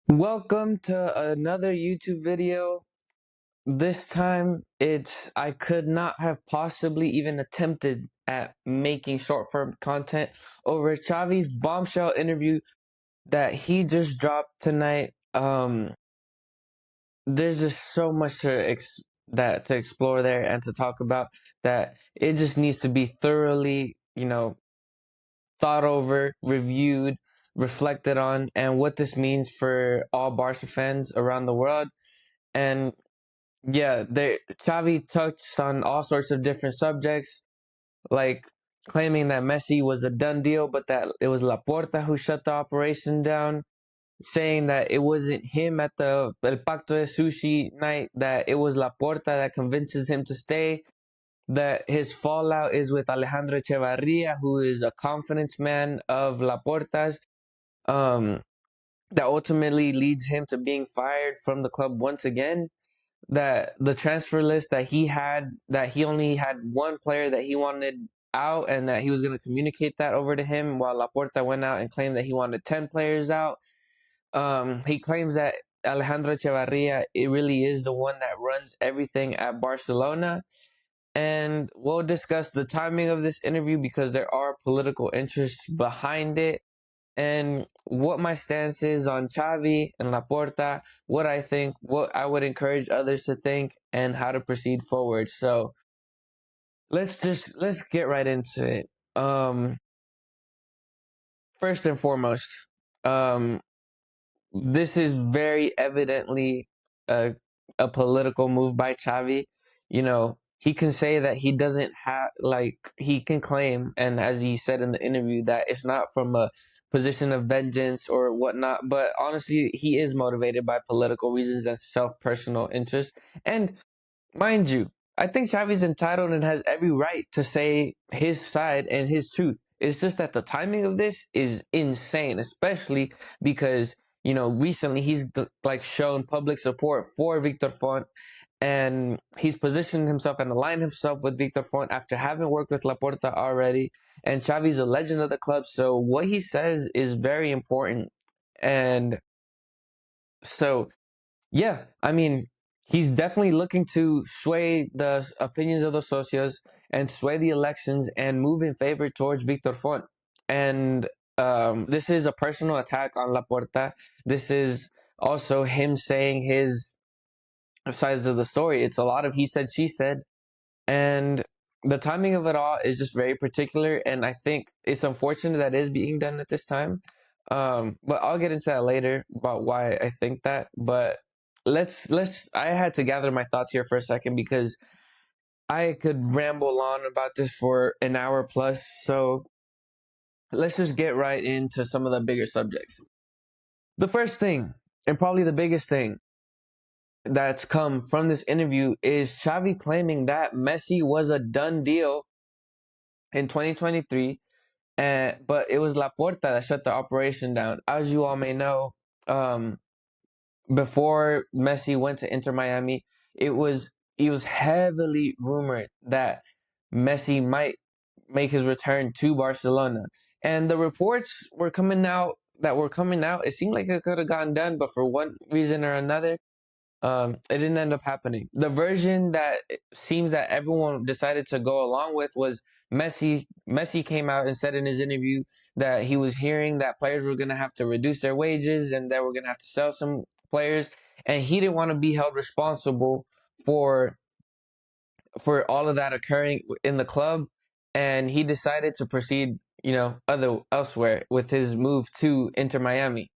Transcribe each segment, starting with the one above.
Welcome to another YouTube video. This time I could not have possibly even attempted at making short form content over Xavi's bombshell interview that he just dropped tonight. There's just so much to explore there and to talk about that it just needs to be thoroughly, thought over, reviewed, reflected on, and what this means for all Barca fans around the world. And yeah, Xavi touched on all sorts of different subjects, like claiming that Messi was a done deal, but that it was Laporta who shut the operation down, saying that it wasn't him at the El Pacto de Sushi night, that it was Laporta that convinces him to stay, that his fallout is with Alejandro Echevarria, who is a confidence man of Laporta's, um, that ultimately leads him to being fired from the club once again, that the transfer list that he had, that he only had one player that he wanted out and that he was going to communicate that over to him, while Laporta went out and claimed that he wanted 10 players out. He claims that Alejandro Echevarria, it really is the one that runs everything at Barcelona. And we'll discuss the timing of this interview because there are political interests behind it, and what my stance is on Xavi and Laporta, what I think, what I would encourage others to think, and how to proceed forward. So let's get right into it. First and foremost, um, this is very evidently a a political move by Xavi. He can say that he doesn't have, like, he can claim, and as he said in the interview, that it's not from a position of vengeance or whatnot. But honestly, he is motivated by political reasons and self-personal interest. And mind you, I think Xavi's entitled and has every right to say his side and his truth. It's just that the timing of this is insane, especially because, recently he's like shown public support for Victor Font, and he's positioned himself and aligned himself with Victor Font after having worked with Laporta already. And Xavi's a legend of the club, so what he says is very important. And so yeah, I mean, he's definitely looking to sway the opinions of the socios and sway the elections and move in favor towards Victor Font. And this is a personal attack on Laporta. This is also him saying his sides of the story. It's a lot of he said, she said. And the timing of it all is just very particular. And I think it's unfortunate that is being done at this time. But I'll get into that later about why I think that. But I had to gather my thoughts here for a second because I could ramble on about this for an hour plus. So let's just get right into some of the bigger subjects. The first thing, and probably the biggest thing that's come from this interview, is Xavi claiming that Messi was a done deal in 2023, but it was Laporta that shut the operation down. As you all may know, um, before Messi went to Inter Miami, it was heavily rumored that Messi might make his return to Barcelona, and the reports were coming out. It seemed like it could have gotten done, but for one reason or another, it didn't end up happening. The version that it seems that everyone decided to go along with was Messi. Messi came out and said in his interview that he was hearing that players were going to have to reduce their wages and that we're going to have to sell some players, and he didn't want to be held responsible for all of that occurring in the club, and he decided to proceed, elsewhere with his move to Inter Miami.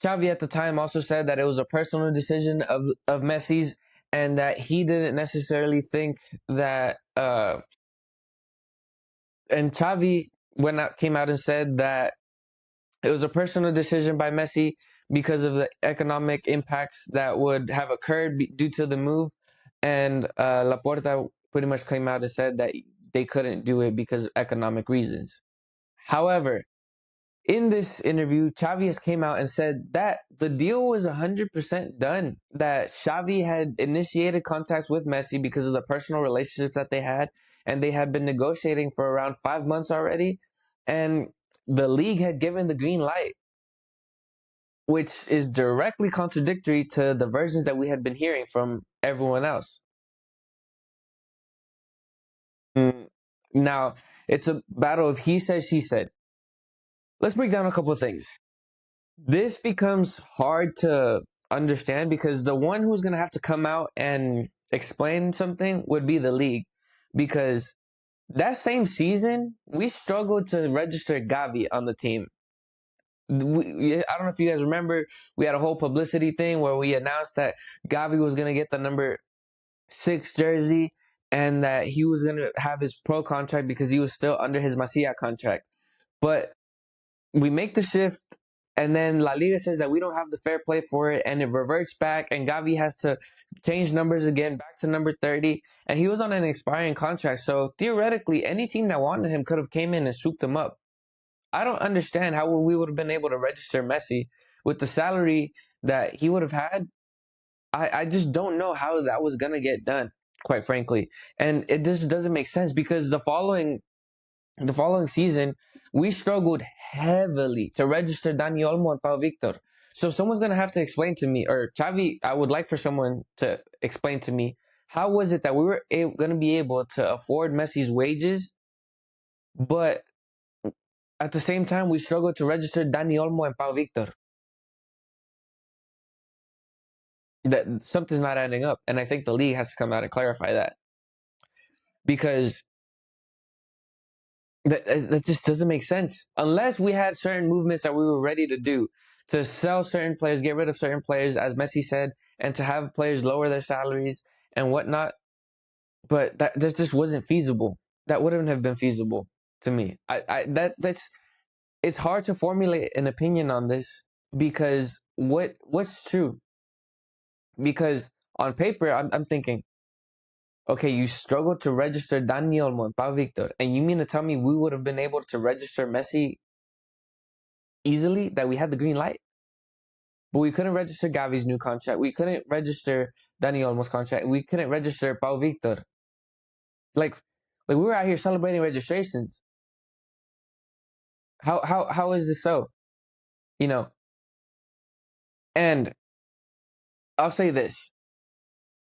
Xavi at the time also said that it was a personal decision of Messi's, and that he didn't necessarily think that. And Xavi came out and said that it was a personal decision by Messi because of the economic impacts that would have occurred due to the move, and Laporta pretty much came out and said that they couldn't do it because of economic reasons. However, in this interview, Xavi has came out and said that the deal was 100% done, that Xavi had initiated contacts with Messi because of the personal relationships that they had, and they had been negotiating for around 5 months already, and the league had given the green light. which is directly contradictory to the versions that we had been hearing from everyone else. Now, it's a battle of he said, she said. Let's break down a couple of things. This becomes hard to understand because the one who's going to have to come out and explain something would be the league. Because that same season, we struggled to register Gavi on the team. I don't know if you guys remember, we had a whole publicity thing where we announced that Gavi was going to get the number 6 jersey and that he was going to have his pro contract because he was still under his Masia contract. But we make the shift, and then La Liga says that we don't have the fair play for it, and it reverts back, and Gavi has to change numbers again back to number 30, and he was on an expiring contract. So theoretically, any team that wanted him could have came in and swooped him up. I don't understand how we would have been able to register Messi with the salary that he would have had. I just don't know how that was going to get done, quite frankly. And it just doesn't make sense because the following season, we struggled heavily to register Dani Olmo and Pau Victor. So someone's going to have to explain to me, or Xavi, I would like for someone to explain to me, how was it that we were going to be able to afford Messi's wages, but at the same time, we struggled to register Dani Olmo and Pau Victor? That something's not adding up. And I think the league has to come out and clarify that. Because that just doesn't make sense. Unless we had certain movements that we were ready to do, to sell certain players, get rid of certain players, as Messi said, and to have players lower their salaries and whatnot. But that just wasn't feasible. That wouldn't have been feasible to me. It's hard to formulate an opinion on this because what's true? Because on paper, I'm thinking, okay, you struggled to register Dani Olmo and Pau Victor, and you mean to tell me we would have been able to register Messi easily, that we had the green light? But we couldn't register Gavi's new contract. We couldn't register Dani Olmo's contract. We couldn't register Pau Victor. Like we were out here celebrating registrations. How is this so? You know, and I'll say this.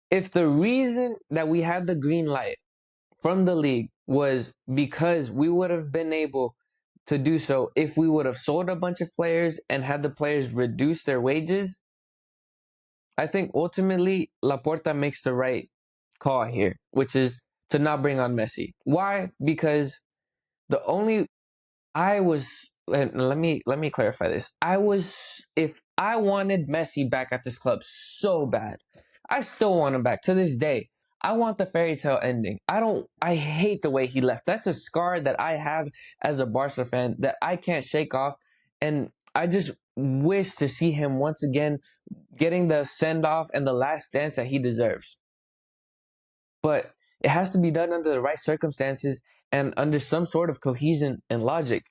If the reason that we had the green light from the league was because we would have been able to do so if we would have sold a bunch of players and had the players reduce their wages, I think ultimately Laporta makes the right call here, which is to not bring on Messi. Why? Because the only I was let me clarify this. If I wanted Messi back at this club so bad, I still want him back to this day. I want the fairy tale ending. I hate the way he left. That's a scar that I have as a Barca fan that I can't shake off. And I just wish to see him once again getting the send off and the last dance that he deserves. But it has to be done under the right circumstances and under some sort of cohesion and logic.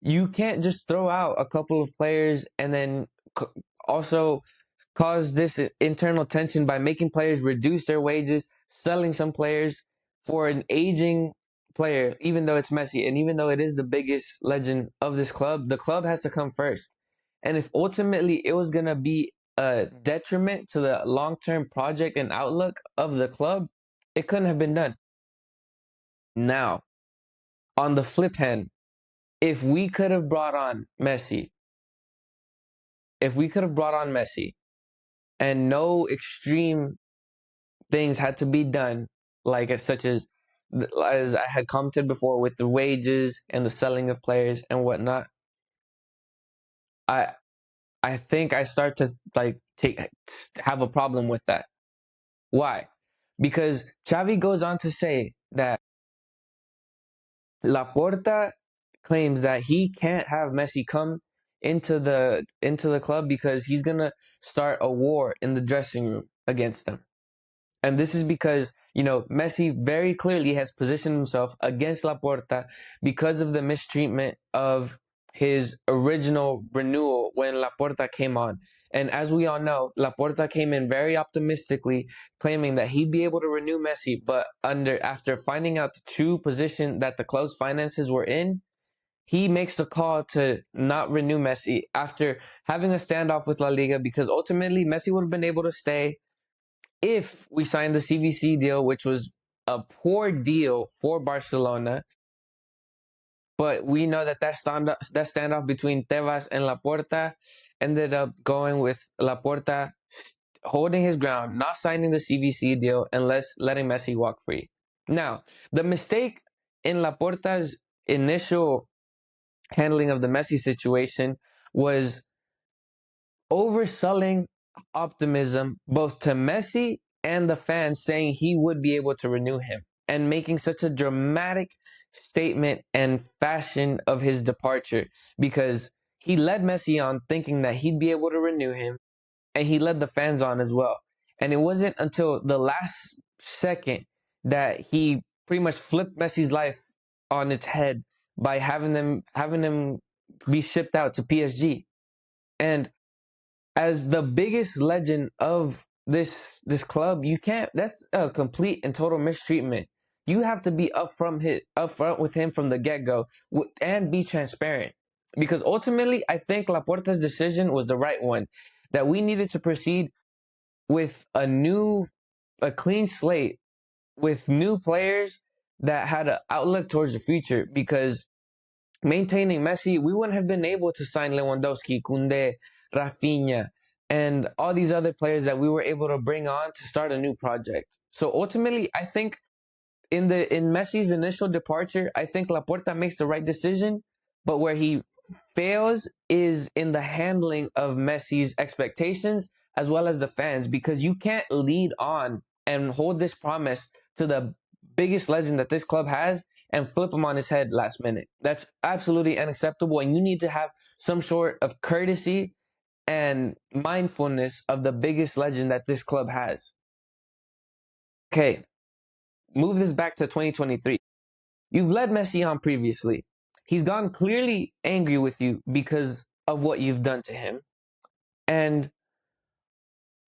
You can't just throw out a couple of players and then also cause this internal tension by making players reduce their wages, selling some players for an aging player, even though it's Messi and even though it is the biggest legend of this club, the club has to come first. And if ultimately it was going to be a detriment to the long-term project and outlook of the club, it couldn't have been done. Now, on the flip hand, if we could have brought on Messi, and no extreme things had to be done, like such as I had commented before with the wages and the selling of players and whatnot, I think I start to have a problem with that. Why? Because Xavi goes on to say that Laporta claims that he can't have Messi come into the club because he's gonna start a war in the dressing room against them. And this is because, Messi very clearly has positioned himself against Laporta because of the mistreatment of his original renewal when Laporta came on. And as we all know, Laporta came in very optimistically, claiming that he'd be able to renew Messi, but after finding out the true position that the club's finances were in, he makes the call to not renew Messi after having a standoff with La Liga, because ultimately Messi would have been able to stay if we signed the CVC deal, which was a poor deal for Barcelona. But we know that standoff between Tebas and Laporta ended up going with Laporta holding his ground, not signing the CVC deal, and letting Messi walk free. Now, the mistake in Laporta's initial handling of the Messi situation was overselling optimism both to Messi and the fans, saying he would be able to renew him, and making such a dramatic statement and fashion of his departure, because he led Messi on thinking that he'd be able to renew him, and he led the fans on as well. And it wasn't until the last second that he pretty much flipped Messi's life on its head by having him be shipped out to PSG. And as the biggest legend of this club, you can't. That's a complete and total mistreatment. You have to be upfront with him from the get go, and be transparent. Because ultimately, I think Laporta's decision was the right one. That we needed to proceed with a clean slate, with new players that had an outlook towards the future. Because maintaining Messi, we wouldn't have been able to sign Lewandowski, Koundé, Rafinha, and all these other players that we were able to bring on to start a new project. So ultimately, I think in Messi's initial departure, I think Laporta makes the right decision, but where he fails is in the handling of Messi's expectations as well as the fans, because you can't lead on and hold this promise to the biggest legend that this club has and flip him on his head last minute. That's absolutely unacceptable, and you need to have some sort of courtesy and mindfulness of the biggest legend that this club has. Okay, move this back to 2023. You've led Messi on previously. He's gone clearly angry with you because of what you've done to him. And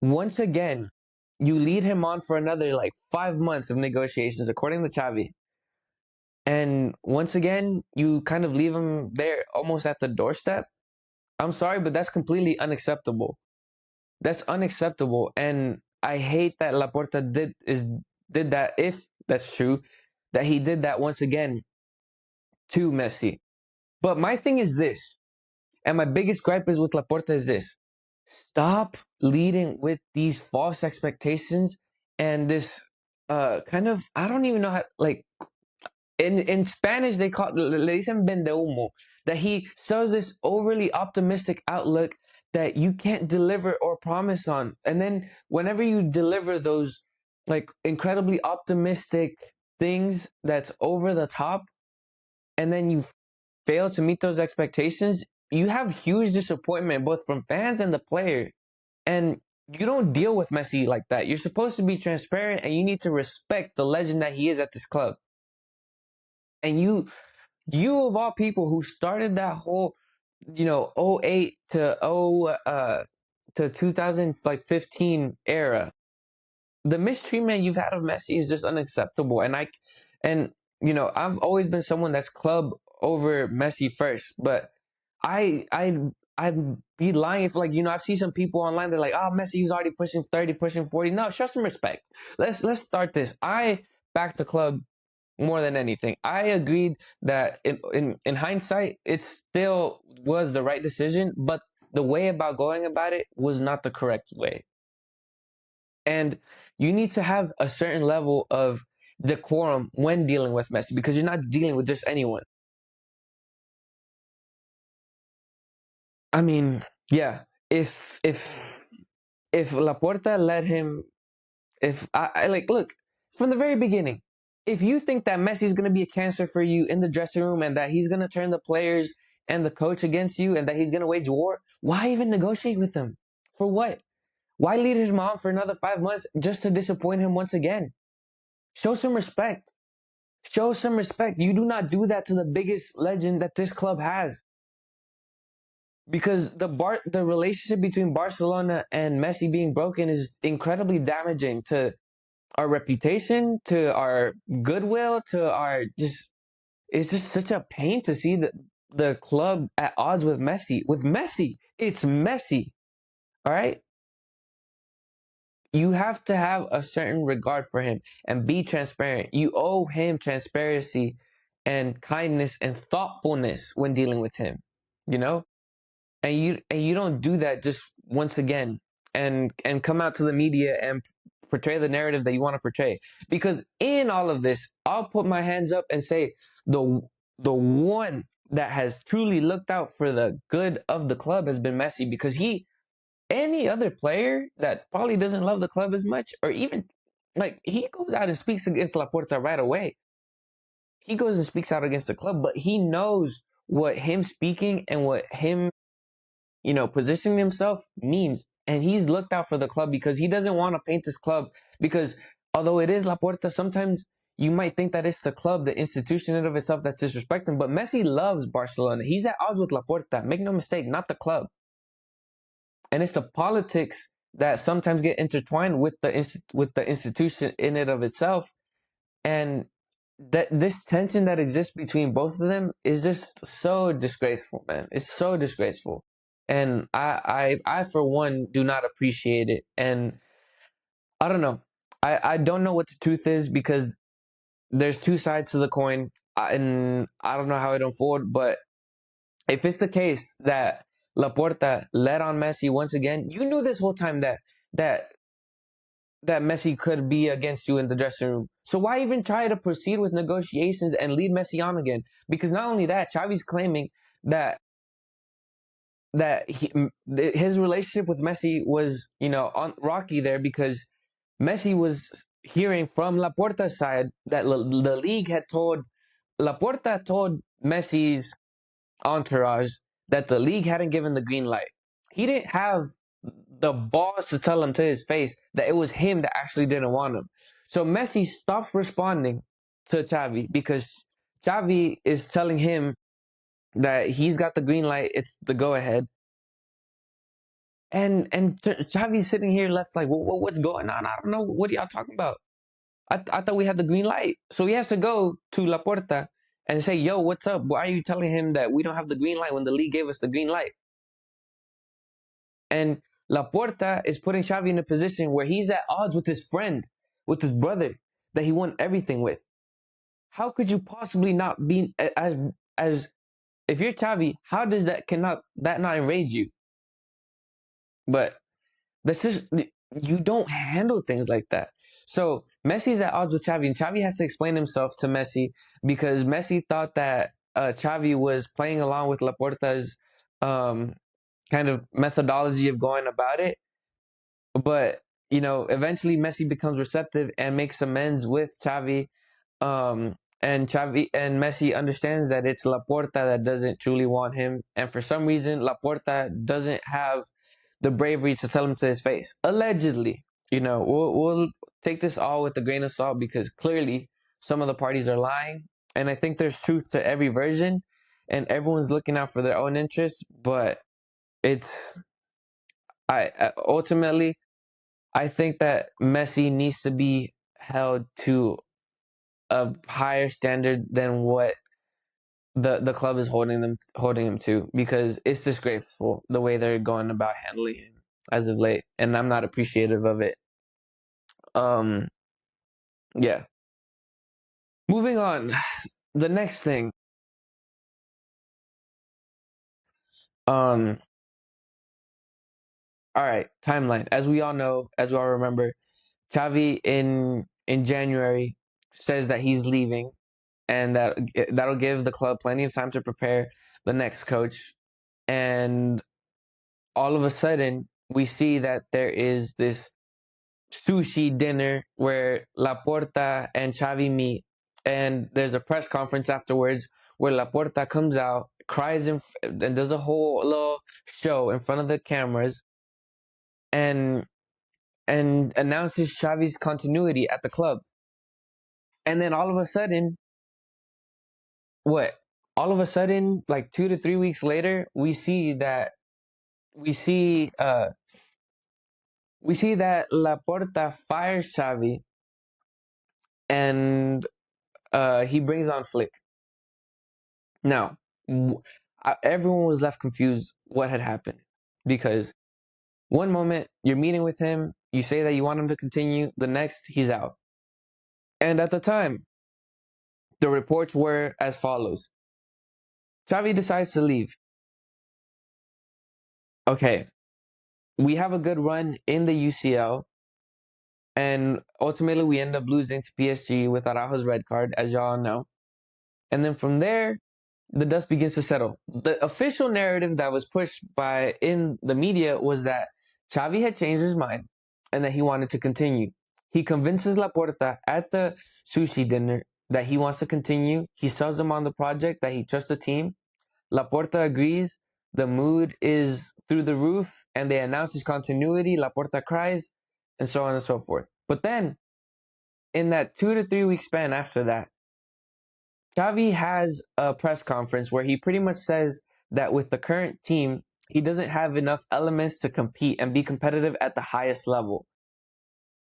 once again, you lead him on for another like 5 months of negotiations, according to Xavi. And once again, you kind of leave him there almost at the doorstep. I'm sorry, but that's completely unacceptable. That's unacceptable. And I hate that Laporta did that, if that's true, that he did that once again to Messi. But my thing is this, and my biggest gripe is with Laporta is this. Stop leading with these false expectations and this kind of, I don't even know how, like, in Spanish they call le dicen vende humo, that he sells this overly optimistic outlook that you can't deliver or promise on. And then whenever you deliver those like incredibly optimistic things that's over the top, and then you fail to meet those expectations, you have huge disappointment both from fans and the player. And you don't deal with Messi like that. You're supposed to be transparent, and you need to respect the legend that he is at this club. And you of all people who started that whole, '08 to 2015 era, the mistreatment you've had of Messi is just unacceptable. And I've always been someone that's club over Messi first, but I'd be lying if, like, I've seen some people online, they're like, oh, Messi's already pushing 30, pushing 40. No, show some respect. Let's start this. I back the club more than anything. I agreed that in hindsight, it still was the right decision, but the way about going about it was not the correct way. And you need to have a certain level of decorum when dealing with Messi, because you're not dealing with just anyone. I mean, yeah, if Laporta let him, if I like, look, from the very beginning, if you think that Messi is going to be a cancer for you in the dressing room, and that he's going to turn the players and the coach against you, and that he's going to wage war, why even negotiate with him? For what? Why lead him on for another 5 months just to disappoint him once again? Show some respect. Show some respect. You do not do that to the biggest legend that this club has. Because the relationship between Barcelona and Messi being broken is incredibly damaging to our reputation, to our goodwill, to our it's just such a pain to see the club at odds with Messi. With Messi, it's Messi. All right. You have to have a certain regard for him and be transparent. You owe him transparency and kindness and thoughtfulness when dealing with him, you know? And you don't do that just once again and come out to the media and portray the narrative that you want to portray. Because in all of this, I'll put my hands up and say the the one that has truly looked out for the good of the club has been Messi, because he any other player that probably doesn't love the club as much, or even like he goes out and speaks against Laporta right away. He goes and speaks out against the club, but he knows what him speaking and what him, positioning himself means. And he's looked out for the club because he doesn't want to paint this club. Because although it is Laporta, sometimes you might think that it's the club, the institution in of itself that's disrespecting. But Messi loves Barcelona. He's at odds with Laporta. Make no mistake, not the club. And it's the politics that sometimes get intertwined with the institution in it of itself, and that this tension that exists between both of them is just so disgraceful, man. It's so disgraceful, and I for one do not appreciate it. And I don't know, I don't know what the truth is, because there's two sides to the coin, and I don't know how it unfold. But if it's the case that Laporta led on Messi once again, you knew this whole time that that Messi could be against you in the dressing room. So why even try to proceed with negotiations and lead Messi on again? Because not only that, Xavi's claiming that his relationship with Messi was, on rocky there, because Messi was hearing from Laporta's side that the league had told Laporta told Messi's entourage that the league hadn't given the green light. He didn't have the balls to tell him to his face that it was him that actually didn't want him. So Messi stopped responding to Xavi because Xavi is telling him that he's got the green light, it's the go ahead. And Xavi's sitting here left like, what's going on? I don't know. What are y'all talking about? I thought we had the green light. So he has to go to Laporta and say, yo, what's up? Why are you telling him that we don't have the green light when the league gave us the green light? And Laporta is putting Xavi in a position where he's at odds with his friend, with his brother that he won everything with. How could you possibly not be as if you're Xavi? How does that not enrage you? But that's just, you don't handle things like that. So Messi's at odds with Xavi, and Xavi has to explain himself to Messi because Messi thought that Xavi was playing along with Laporta's kind of methodology of going about it. But eventually Messi becomes receptive and makes amends with Xavi. And Xavi and Messi understands that it's Laporta that doesn't truly want him, and for some reason Laporta doesn't have the bravery to tell him to his face. Allegedly, we'll take this all with a grain of salt because clearly some of the parties are lying, and I think there's truth to every version, and everyone's looking out for their own interests. But it's I ultimately I think that Messi needs to be held to a higher standard than what the club is holding him to, because it's disgraceful the way they're going about handling him as of late, and I'm not appreciative of it. Um, yeah. Moving on, the next thing. Um, all right, timeline. As we all know, as we all remember, Xavi in January says that he's leaving, and that'll give the club plenty of time to prepare the next coach. And all of a sudden, we see that there is this sushi dinner where Laporta and Xavi meet, and there's a press conference afterwards where Laporta comes out, cries, and does a whole little show in front of the cameras, and announces Xavi's continuity at the club. And then all of a sudden, what? All of a sudden, like 2 to 3 weeks later, we see uh we see that Laporta fires Xavi, and he brings on Flick. Now, everyone was left confused what had happened, because one moment you're meeting with him, you say that you want him to continue, the next he's out. And at the time, the reports were as follows: Xavi decides to leave. Okay, we have a good run in the UCL, and ultimately we end up losing to PSG with Araujo's red card, as y'all know. And then from there, the dust begins to settle. The official narrative that was pushed by in the media was that Xavi had changed his mind and that he wanted to continue. He convinces Laporta at the sushi dinner that he wants to continue. He sells him on the project, that he trusts the team. Laporta agrees. The mood is through the roof, and they announce his continuity. Laporta cries, and so on and so forth. But then, in that 2 to 3 week span after that, Xavi has a press conference where he pretty much says that with the current team, he doesn't have enough elements to compete and be competitive at the highest level.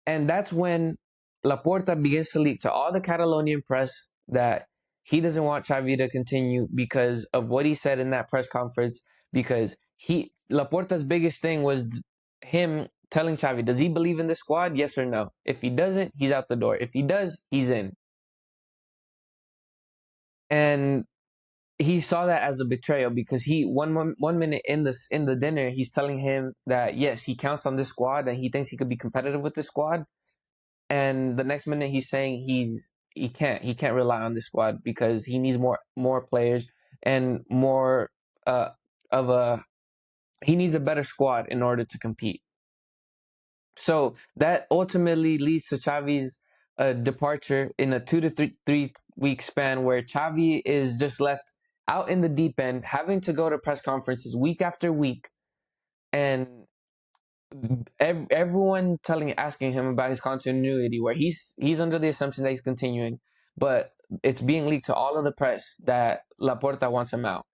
And that's when Laporta begins to leak to all the Catalonian press that he doesn't want Xavi to continue because of what he said in that press conference. Because Laporta's biggest thing was him telling Xavi, does he believe in the squad? Yes or no? If he doesn't, he's out the door. If he does, he's in. And he saw that as a betrayal, because he one minute in the dinner, he's telling him that yes, he counts on this squad and he thinks he could be competitive with this squad. And the next minute he's saying he can't rely on this squad because he needs more players and more of a he needs a better squad in order to compete. So that ultimately leads to Xavi's departure in a 2 to 3 week span, where Xavi is just left out in the deep end, having to go to press conferences week after week, and everyone asking him about his continuity, where he's under the assumption that he's continuing, but it's being leaked to all of the press that Laporta wants him out.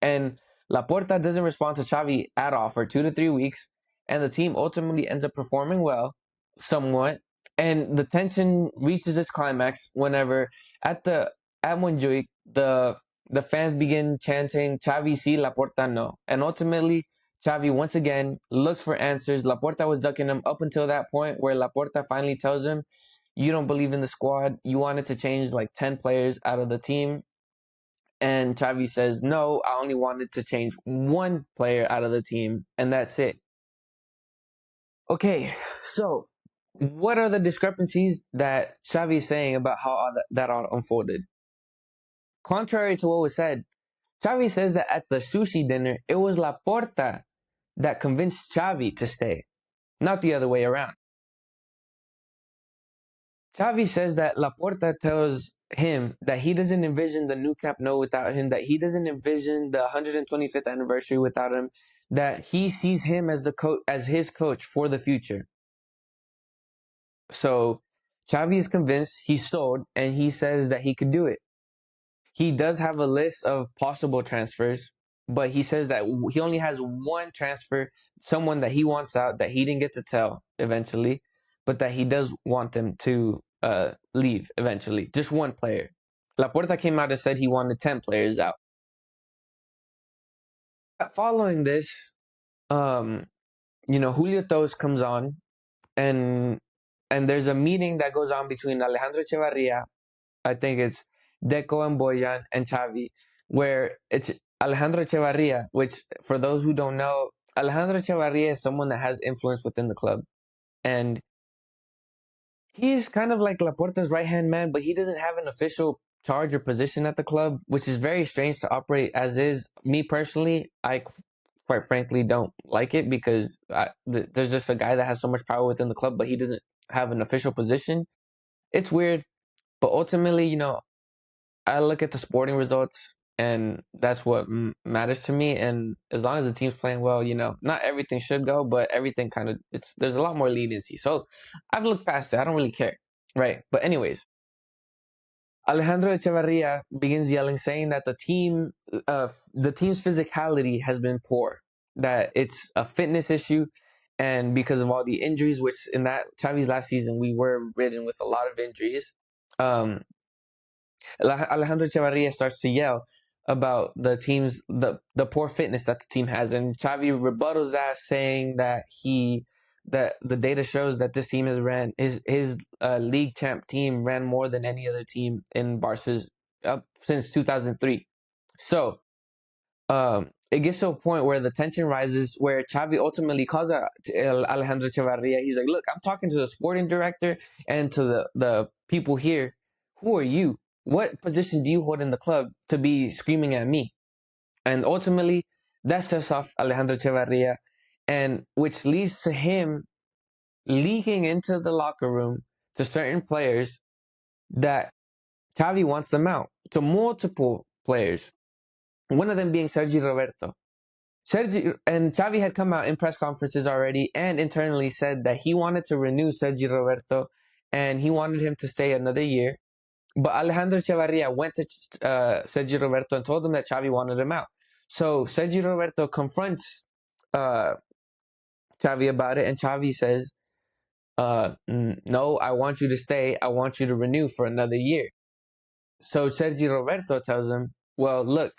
And Laporta doesn't respond to Xavi at all for 2 to 3 weeks, and the team ultimately ends up performing well, somewhat. And the tension reaches its climax whenever at Montjuic, the fans begin chanting "Xavi sí, Laporta no," and ultimately Xavi once again looks for answers. Laporta was ducking him up until that point, where Laporta finally tells him, "You don't believe in the squad. You wanted to change like 10 players out of the team." And Xavi says, no, I only wanted to change one player out of the team, and that's it. Okay, so what are the discrepancies that Xavi is saying about how that all unfolded? Contrary to what was said, Xavi says that at the sushi dinner, it was Laporta that convinced Xavi to stay, not the other way around. Xavi says that Laporta tells him that he doesn't envision the new Camp Nou without him, that he doesn't envision the 125th anniversary without him, that he sees him as as his coach for the future. So Xavi is convinced, he's sold, and he says that he could do it. He does have a list of possible transfers, but he says that he only has one transfer, someone that he wants out that he didn't get to tell eventually, but that he does want them to leave eventually. Just one player. Laporta came out and said he wanted 10 players out. Following this, Julio Tos comes on, and there's a meeting that goes on between Alejandro Echevarria, I think it's Deco and Boyan and Xavi, where it's Alejandro Echevarria, which for those who don't know, Alejandro Echevarria is someone that has influence within the club. And he's kind of like Laporta's right-hand man, but he doesn't have an official charge or position at the club, which is very strange to operate as is. Me personally, I quite frankly don't like it, because there's just a guy that has so much power within the club, but he doesn't have an official position. It's weird, but ultimately, I look at the sporting results, and that's what matters to me. And as long as the team's playing well, not everything should go, but everything kind of there's a lot more leniency. So I've looked past it. I don't really care, right? But anyways, Alejandro Echevarria begins yelling, saying that the team's physicality has been poor, that it's a fitness issue, and because of all the injuries, which in that Xavi's last season we were ridden with a lot of injuries. Alejandro Echevarria starts to yell, about the poor fitness that the team has, and Xavi rebuttals that, saying that the data shows that this team has ran his league champ team ran more than any other team in Barca's up since 2003. So it gets to a point where the tension rises, where Xavi ultimately calls out Alejandro Echevarria. He's like, "Look, I'm talking to the sporting director and to the people here. Who are you? What position do you hold in the club to be screaming at me?" And ultimately, that sets off Alejandro Echevarria, and which leads to him leaking into the locker room to certain players that Xavi wants them out, to multiple players. One of them being Sergi Roberto. Sergi and Xavi had come out in press conferences already and internally said that he wanted to renew Sergi Roberto and he wanted him to stay another year. But Alejandro Echevarria went to Sergi Roberto and told him that Xavi wanted him out. So Sergi Roberto confronts uh, Xavi about it, and Xavi says, "No, I want you to stay. I want you to renew for another year." So Sergi Roberto tells him, "Well, look,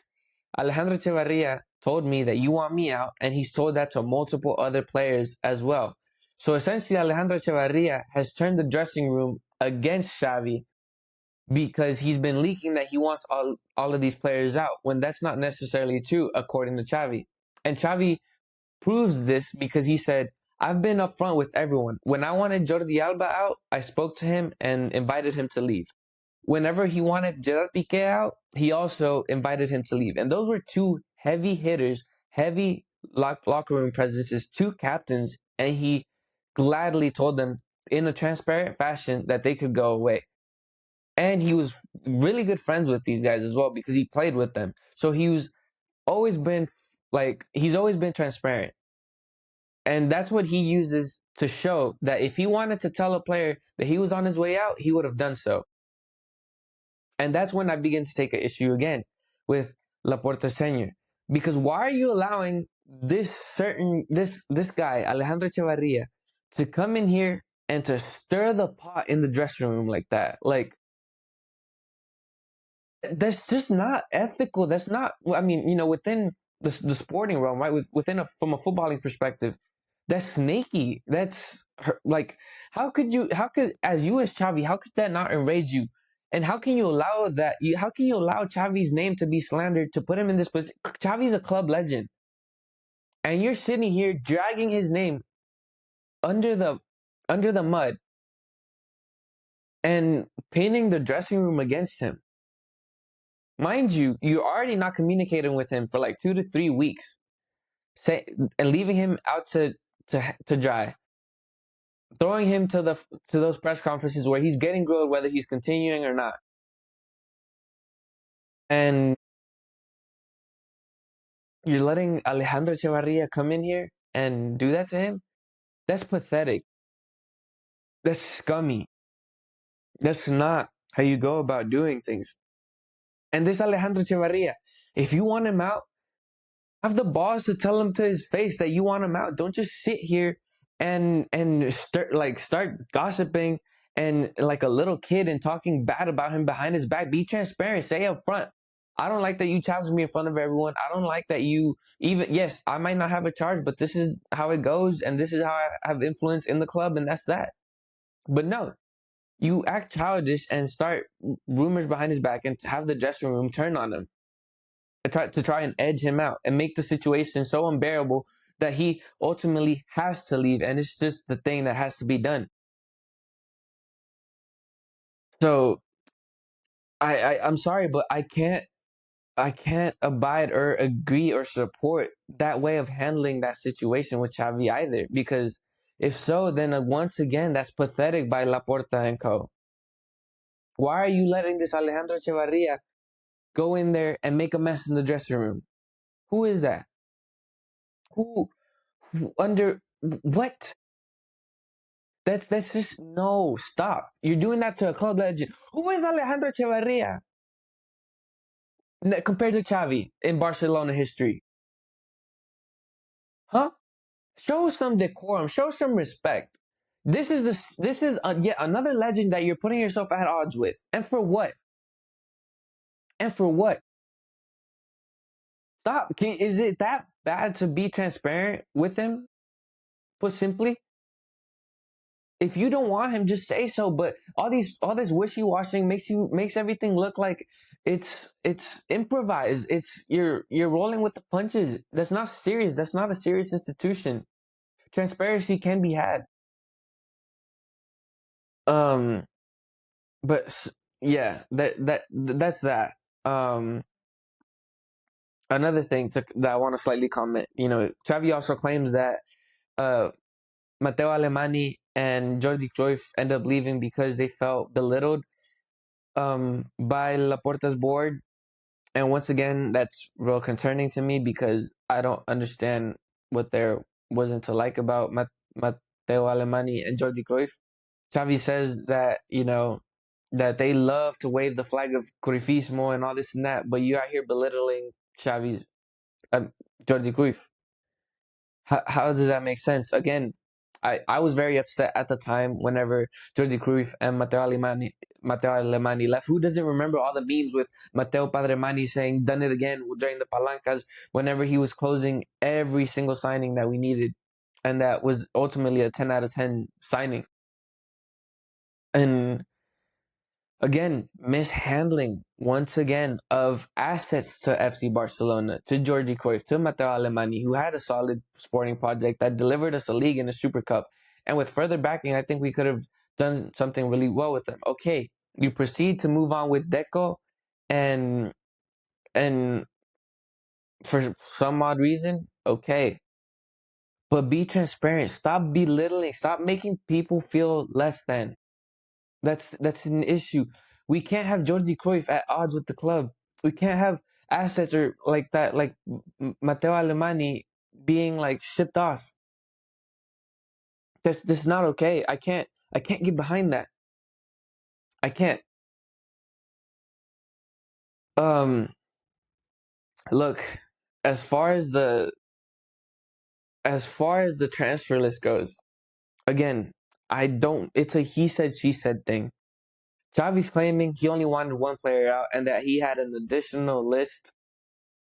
Alejandro Echevarria told me that you want me out, and he's told that to multiple other players as well." So essentially, Alejandro Echevarria has turned the dressing room against Xavi because he's been leaking that he wants all of these players out, when that's not necessarily true, according to Xavi. And Xavi proves this because he said, "I've been upfront with everyone. When I wanted Jordi Alba out, I spoke to him and invited him to leave. Whenever he wanted Gerard Piqué out, he also invited him to leave." And those were two heavy hitters, heavy locker room presences, two captains, and he gladly told them in a transparent fashion that they could go away. And he was really good friends with these guys as well because he played with them. So he's always been transparent. And that's what he uses to show that if he wanted to tell a player that he was on his way out, he would have done so. And that's when I begin to take an issue again with Laporta Senior. Because why are you allowing this guy, Alejandro Echevarria, to come in here and to stir the pot in the dressing room like that? Like, that's just not ethical. That's not, I mean, within the sporting realm, right? From a footballing perspective, that's snaky. That's like, how could, as you as Xavi, how could that not enrage you? And how can you allow that? How can you allow Xavi's name to be slandered, to put him in this position? Xavi's a club legend. And you're sitting here dragging his name under the mud and painting the dressing room against him. Mind you, you're already not communicating with him for like 2 to 3 weeks, and leaving him out to dry, throwing him to those press conferences where he's getting grilled whether he's continuing or not, and you're letting Alejandro Echevarria come in here and do that to him. That's pathetic. That's scummy. That's not how you go about doing things. And this Alejandro Echevarria, if you want him out, have the balls to tell him to his face that you want him out. Don't just sit here and start gossiping and like a little kid and talking bad about him behind his back. Be transparent. Say up front, "I don't like that you challenge me in front of everyone. I don't like that you yes, I might not have a charge, but this is how it goes, and this is how I have influence in the club, and that's that." But no, you act childish and start rumors behind his back and have the dressing room turn on him to try and edge him out and make the situation so unbearable that he ultimately has to leave, and it's just the thing that has to be done. So I'm sorry, but I can't abide or agree or support that way of handling that situation with Xavi either, because if so, then once again, that's pathetic by Laporta and co. Why are you letting this Alejandro Echevarria go in there and make a mess in the dressing room? Who is that? Who under what? That's just no, stop. You're doing that to a club legend. Who is Alejandro Echevarria compared to Xavi in Barcelona history? Huh? Show some decorum. Show some respect. This is yet another legend that you're putting yourself at odds with. And for what? And for what? stop. Is it that bad to be transparent with him? Put simply, if you don't want him, just say so. But all this wishy-washing makes everything look like it's improvised. It's you're rolling with the punches. That's not serious. That's not a serious institution. Transparency can be had. Um, but yeah, that's that. Um, Another thing that I want to slightly comment. Xavi also claims that uh Matteo Alemany and Jordi Cruyff end up leaving because they felt belittled by Laporta's board. And once again, that's real concerning to me because I don't understand what there wasn't to like about Matteo Alemany and Jordi Cruyff. Xavi says that, that they love to wave the flag of Cruyffismo and all this and that, but you out here belittling Xavi's um, Jordi Cruyff. How does that make sense? Again, I was very upset at the time whenever Jordi Cruyff and Matteo Alemany left. Who doesn't remember all the memes with Matteo Padremani saying "done it again" during the palancas whenever he was closing every single signing that we needed, and that was ultimately a 10 out of 10 signing. And again, mishandling once again of assets to FC Barcelona, to Jordi Cruyff, to Matteo Alemany, who had a solid sporting project that delivered us a league and a Super Cup. And with further backing, I think we could have done something really well with them. Okay, you proceed to move on with Deco, and and for some odd reason, okay. But be transparent. Stop belittling. Stop making people feel less than. That's an issue. We can't have Jordi Cruyff at odds with the club. We can't have assets or like that, like Matteo Alemany being like shipped off. That's not okay. I can't get behind that. I can't. Um, Look, as far as the transfer list goes, again, I don't. It's a he said she said thing. Xavi's claiming he only wanted one player out and that he had an additional list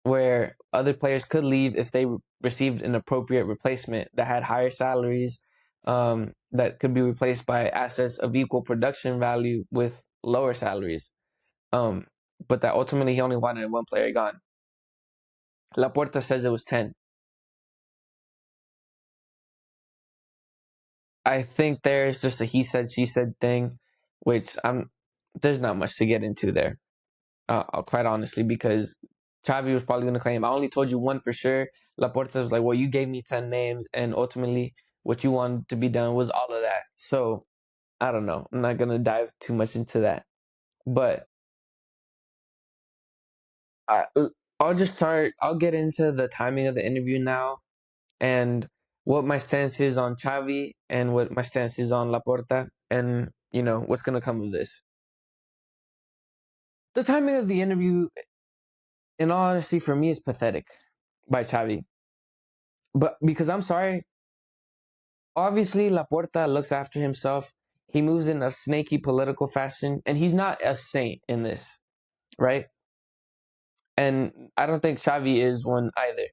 where other players could leave if they received an appropriate replacement that had higher salaries, that could be replaced by assets of equal production value with lower salaries. Um, but that ultimately he only wanted one player gone. Laporta says it was 10. I think there's just a he said, she said thing, which there's not much to get into there, quite honestly, because Xavi was probably going to claim, I only told you one for sure. Laporta was like, well, you gave me 10 names, and ultimately what you wanted to be done was all of that. So, I don't know. I'm not going to dive too much into that. But I, I'll get into the timing of the interview now and what my stance is on Xavi and what my stance is on Laporta and, what's going to come of this. The timing of the interview, in all honesty, for me is pathetic by Xavi. But because I'm sorry, obviously Laporta looks after himself. He moves in a snaky political fashion, and he's not a saint in this, right? And I don't think Xavi is one either.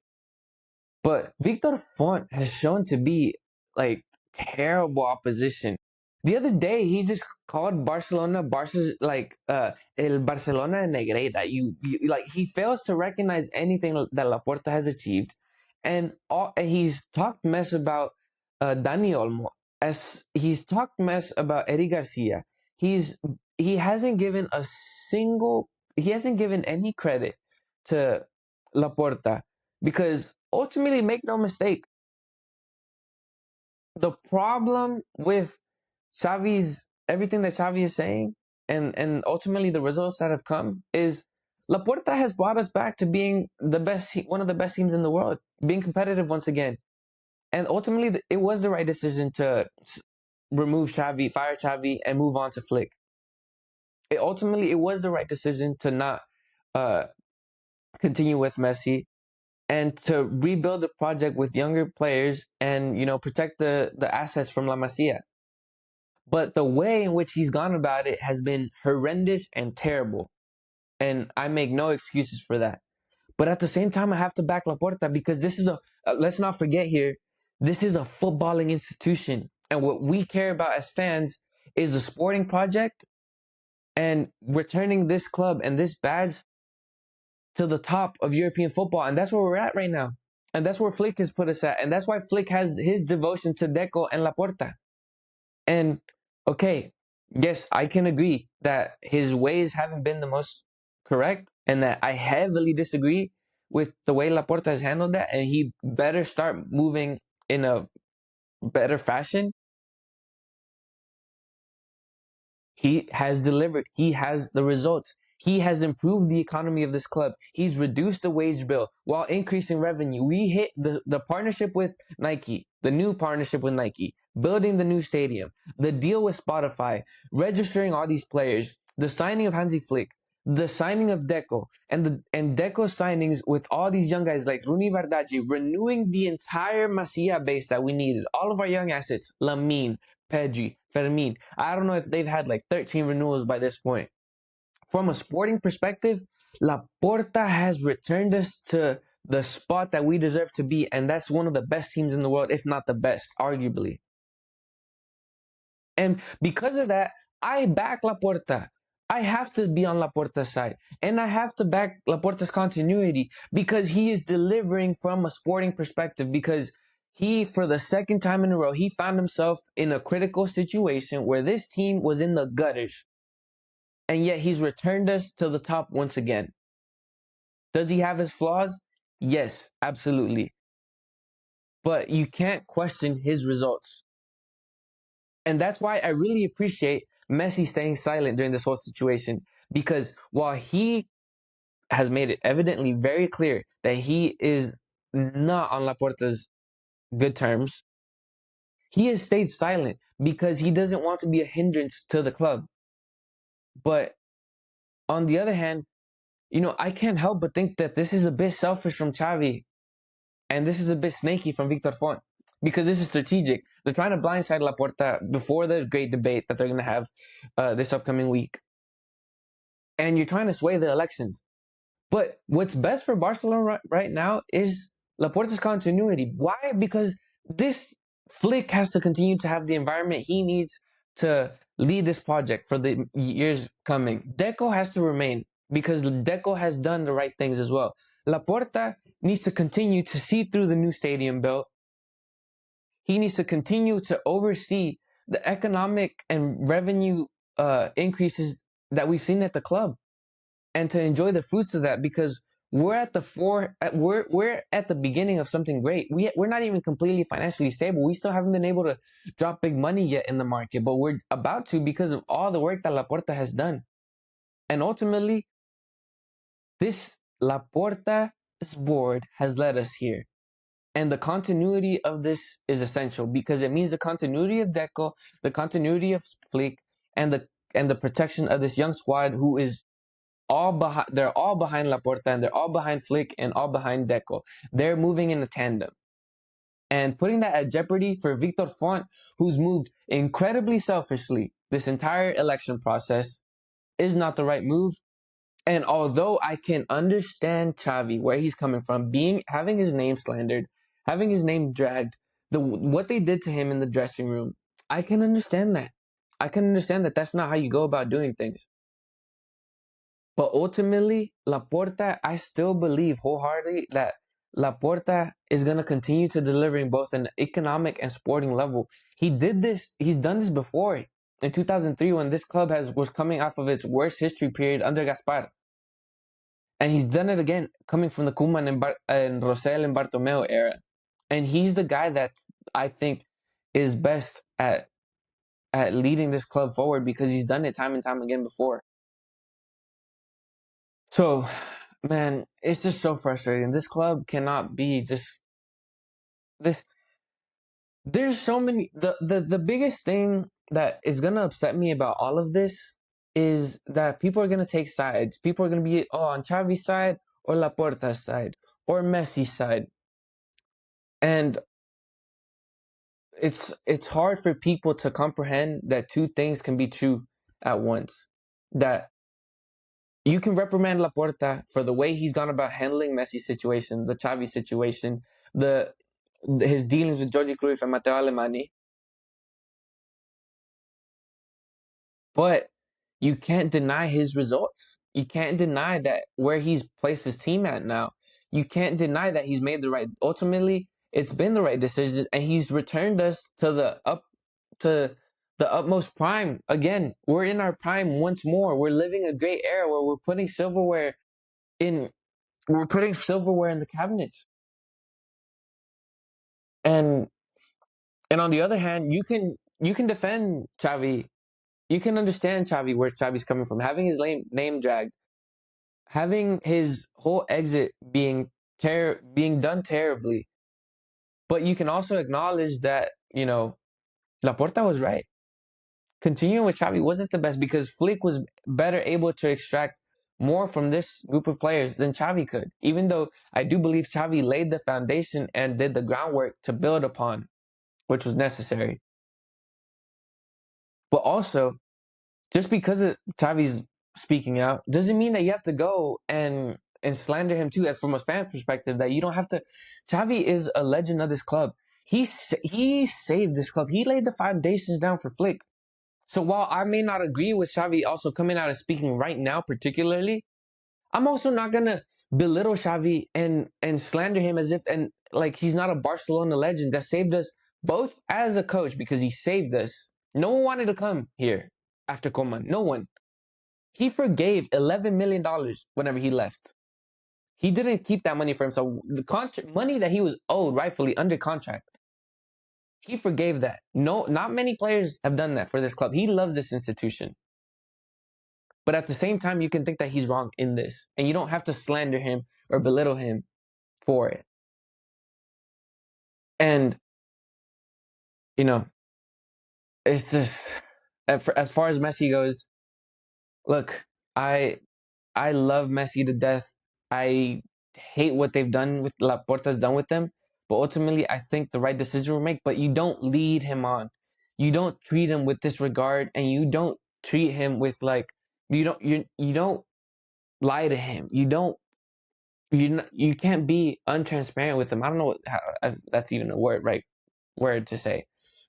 But Victor Font has shown to be like terrible opposition. The other day, he just called Barca's like El Barcelona Negreira. You like he fails to recognize anything that Laporta has achieved, and he's talked mess about Dani Olmo. As he's talked mess about Eddie Garcia. He's he hasn't given a single. He hasn't given any credit to Laporta because ultimately, make no mistake, the problem with Xavi's everything that Xavi is saying and ultimately the results that have come is Laporta has brought us back to being one of the best teams in the world, being competitive once again. And ultimately, it was the right decision to remove Xavi, fire Xavi, and move on to Flick. It was the right decision to not uh, continue with Messi and to rebuild the project with younger players and protect the assets from La Masia. But the way in which he's gone about it has been horrendous and terrible. And I make no excuses for that. But at the same time, I have to back Laporta because this is let's not forget here, this is a footballing institution. And what we care about as fans is the sporting project and returning this club and this badge to the top of European football. And that's where we're at right now. And that's where Flick has put us at. And that's why Flick has his devotion to Deco and Laporta. And okay, yes, I can agree that his ways haven't been the most correct and that I heavily disagree with the way Laporta has handled that. And he better start moving in a better fashion. He has delivered. He has the results. He has improved the economy of this club. He's reduced the wage bill while increasing revenue. We hit the partnership with Nike, the new partnership with Nike, building the new stadium, the deal with Spotify, registering all these players, the signing of Hansi Flick, the signing of Deco, and Deco signings with all these young guys like Rooney Bardghji, renewing the entire Masia base that we needed. All of our young assets, Lamine, Pedri, Fermin. I don't know if they've had like 13 renewals by this point. From a sporting perspective, Laporta has returned us to the spot that we deserve to be, and that's one of the best teams in the world, if not the best, arguably. And because of that, I back Laporta. I have to be on Laporta's side. And I have to back Laporta's continuity because he is delivering from a sporting perspective. Because he, for the second time in a row, he found himself in a critical situation where this team was in the gutters. And yet he's returned us to the top once again. Does he have his flaws? Yes, absolutely. But you can't question his results. And that's why I really appreciate Messi staying silent during this whole situation. Because while he has made it evidently very clear that he is not on Laporta's good terms, he has stayed silent because he doesn't want to be a hindrance to the club. But on the other hand, I can't help but think that this is a bit selfish from Xavi and this is a bit snaky from Victor Font because this is strategic. They're trying to blindside Laporta before the great debate that they're going to have this upcoming week. And you're trying to sway the elections. But what's best for Barcelona right now is Laporta's continuity. Why? Because this Flick has to continue to have the environment he needs to lead this project for the years coming. Deco has to remain because Deco has done the right things as well. Laporta needs to continue to see through the new stadium built. He needs to continue to oversee the economic and revenue increases that we've seen at the club and to enjoy the fruits of that because we're at the beginning of something great. We're not even completely financially stable. We still haven't been able to drop big money yet in the market, but we're about to because of all the work that Laporta has done. And ultimately, this Laporta's board has led us here. And the continuity of this is essential because it means the continuity of Deco, the continuity of Flick, and the protection of this young squad who is they're all behind Laporta and they're all behind Flick and all behind Deco. They're moving in a tandem. And putting that at jeopardy for Victor Font, who's moved incredibly selfishly this entire election process, is not the right move. And although I can understand Xavi, where he's coming from, having his name slandered, having his name dragged, what they did to him in the dressing room, I can understand that. I can understand that that's not how you go about doing things. But ultimately, Laporta, I still believe wholeheartedly that Laporta is going to continue to delivering both an economic and sporting level. He's done this before in 2003 when this club was coming off of its worst history period under Gaspar. And he's done it again coming from the Koeman and Rosell and Bartomeu era. And he's the guy that I think is best at leading this club forward because he's done it time and time again before. So, man, it's just so frustrating. This club cannot be just this. There's so many. The biggest thing that is gonna upset me about all of this is that people are gonna take sides. People are gonna be on Xavi's side or Laporta's side or Messi's side, and it's hard for people to comprehend that two things can be true at once. That you can reprimand Laporta for the way he's gone about handling Messi's situation, the Xavi situation, the his dealings with Jordi Cruyff and Matteo Alemany, but you can't deny his results. You can't deny that where he's placed his team at now. You can't deny that he's made the right. Ultimately, it's been the right decision, and he's returned us to the utmost prime. Again, we're in our prime once more. We're living a great era where in we're putting silverware in the cabinets. And on the other hand, you can defend Xavi. You can understand Xavi where Xavi's coming from. Having his name dragged, having his whole exit being done terribly. But you can also acknowledge that, Laporta was right. Continuing with Xavi wasn't the best because Flick was better able to extract more from this group of players than Xavi could. Even though I do believe Xavi laid the foundation and did the groundwork to build upon, which was necessary. But also, just because Xavi's speaking out doesn't mean that you have to go and slander him too. As from a fan perspective, that you don't have to. Xavi is a legend of this club. He saved this club. He laid the foundations down for Flick. So while I may not agree with Xavi also coming out and speaking right now, particularly, I'm also not gonna belittle Xavi and slander him as if and like he's not a Barcelona legend that saved us both as a coach because he saved us. No one wanted to come here after Coman. No one. He forgave $11 million whenever he left. He didn't keep that money for himself. The money that he was owed rightfully under contract, he forgave that. No, not many players have done that for this club. He loves this institution. But at the same time, you can think that he's wrong in this. And you don't have to slander him or belittle him for it. And, you know, it's just, as far as Messi goes, look, I I love Messi to death. I hate what they've done with Laporta's done with them. But ultimately, I think the right decision will make. But you don't lead him on. You don't treat him with disregard, and you don't treat him with like you don't lie to him. You can't be untransparent with him. I don't know how that's even a right word to say,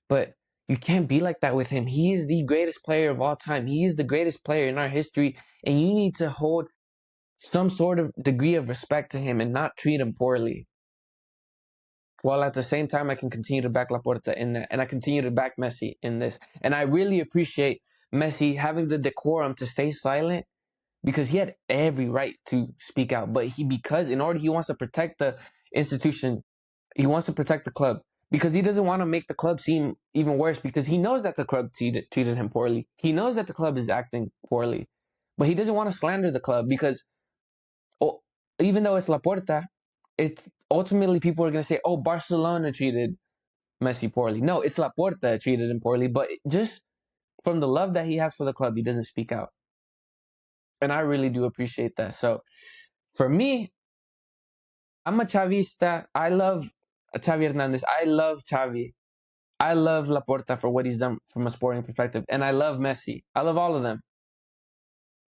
but you can't be like that with him. He is the greatest player of all time. He is the greatest player in our history, and you need to hold some sort of degree of respect to him and not treat him poorly. While at the same time, I can continue to back Laporta in that, and I continue to back Messi in this. And I really appreciate Messi having the decorum to stay silent because he had every right to speak out. But because in order he wants to protect the institution, he wants to protect the club because he doesn't want to make the club seem even worse because he knows that the club treated him poorly. He knows that the club is acting poorly, but he doesn't want to slander the club because oh, even though it's Laporta, it's ultimately people are going to say, oh, Barcelona treated Messi poorly. No, it's Laporta that treated him poorly, but just from the love that he has for the club, he doesn't speak out. And I really do appreciate that. So for me, I'm a Chavista. I love Xavi Hernandez. I love Xavi. I love Laporta for what he's done from a sporting perspective. And I love Messi. I love all of them.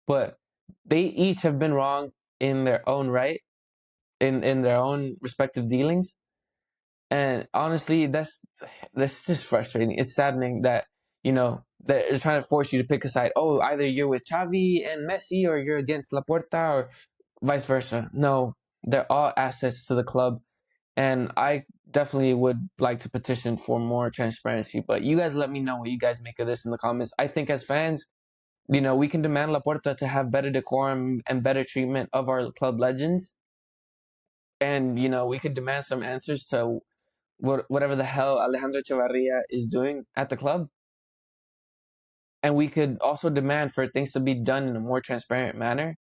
But they each have been wrong in their own right, in their own respective dealings. And honestly, that's just frustrating. It's saddening that, they're trying to force you to pick a side. Oh, either you're with Xavi and Messi or you're against Laporta or vice versa. No, they're all assets to the club. And I definitely would like to petition for more transparency. But you guys let me know what you guys make of this in the comments. I think as fans, we can demand Laporta to have better decorum and better treatment of our club legends. And, we could demand some answers to whatever the hell Alejandro Echevarria is doing at the club. And we could also demand for things to be done in a more transparent manner.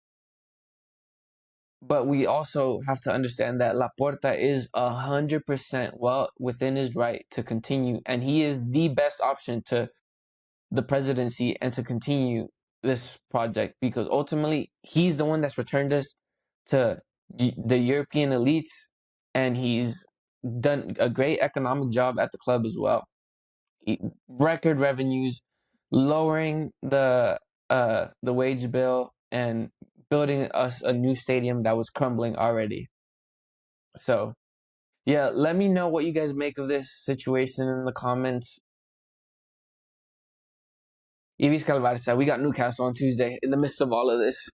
But we also have to understand that Laporta is 100% well within his right to continue. And he is the best option to the presidency and to continue this project because ultimately he's the one that's returned us to the European elites and he's done a great economic job at the club as well. Record revenues, lowering the wage bill and building us a new stadium that was crumbling already. So, yeah, let me know what you guys make of this situation in the comments. Xavi'S Barcelona. We got Newcastle on Tuesday in the midst of all of this.